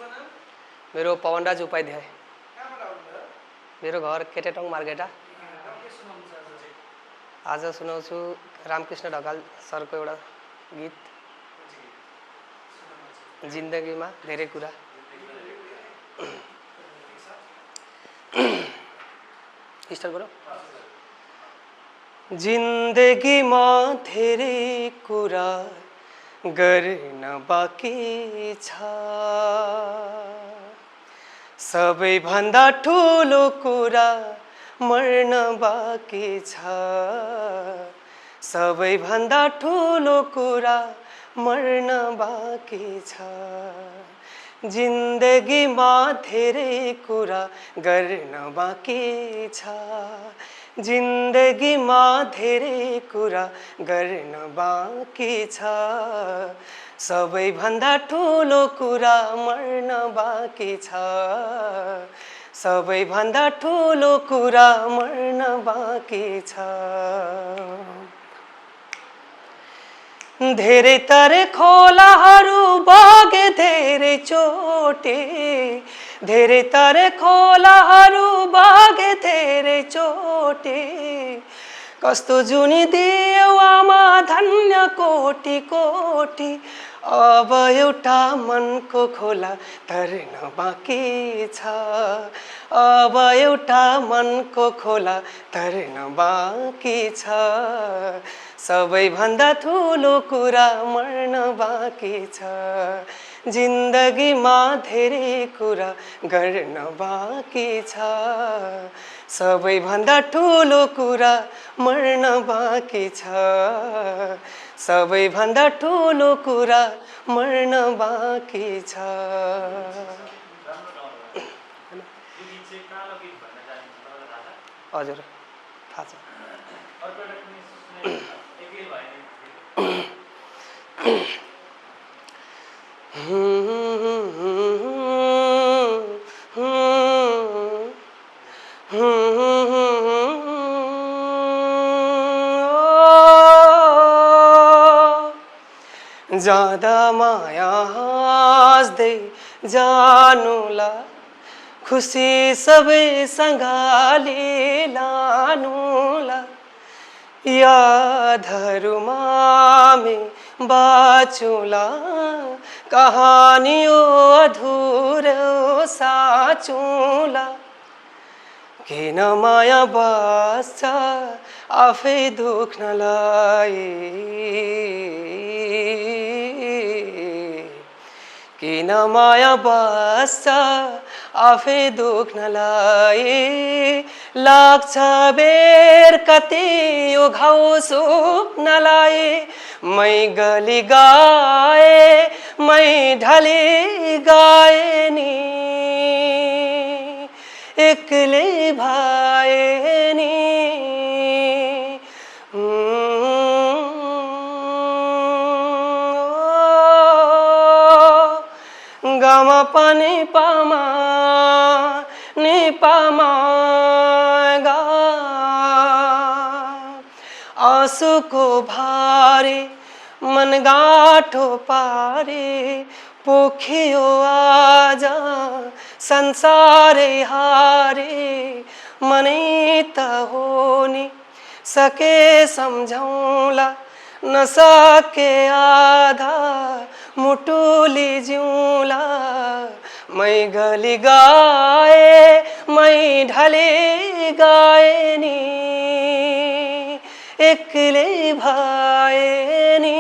मेरो पवनराज उपाध्याय। मेरो घर केटेटङ मार्गेटा। आज सुनाउँछु रामकृष्ण ढकाल सरको एउटा गीत, जिन्दगीमा धेरै कुरा। स्टार्ट गरौँ। जिन्दगीमा धेरै कुरा गर्न बाँकी छ, सबैभन्दा ठुलो कुरा मर्न बाँकी छ, सबैभन्दा ठुलो कुरा मर्न बाँकी छ। जिन्दगीमा धेरै कुरा गर्न बाँकी छ, जिन्दगीमा धेरै कुरा गर्न बाँकी छ, सबैभन्दा ठुलो कुरा मर्न बाँकी छ, सबैभन्दा ठुलो कुरा मर्न बाँकी छ। धेरै तरे खोलाहरू बगे धेरै चोटे, धेरै तरे खोलाहरू बगे धेरै चोटे, कस्तो जुनी दियौ आमा धन्य कोटी कोटी, अब एउटा मनको खोला तर्न बाँकी छ, अब एउटा मनको खोला तर्न बाँकी छ, सबैभन्दा ठुलो कुरा मर्न बाँकी छ। जिन्दगीमा धेरै कुरा गर्न बाँकी छ, सबैभन्दा ठुलो कुरा मर्न बाँकी छ, सबैभन्दा ठुलो कुरा मर्न बाँकी छ। हजुर थाहा छ। जाँदा माया हाँस्दै जानुला, खुसी सबै सँगाली लानुला, यादहरूमा हामी बाँचुला, कहानी ओ अधुरो साँचुला। किन माया बस्छ आफै दुख्नलाई, किन माया बस्छ आफै दुख्नलाई, लाग्छ बेर कति यो घाउ सुक्नलाई। मै गली गाए मै ढली गाए नि, एक्लै भए नि, गामा पनि पामा नि पामा गा, आँसुको भारी मन गाँठो पारी, पोखियो आज संसारै हारी, मनै त हो नि सके सम्झौला, नसके आधा मुटुली जिउँला। मै गली गाए मै ढली गाए नि, एक्लै भए नि।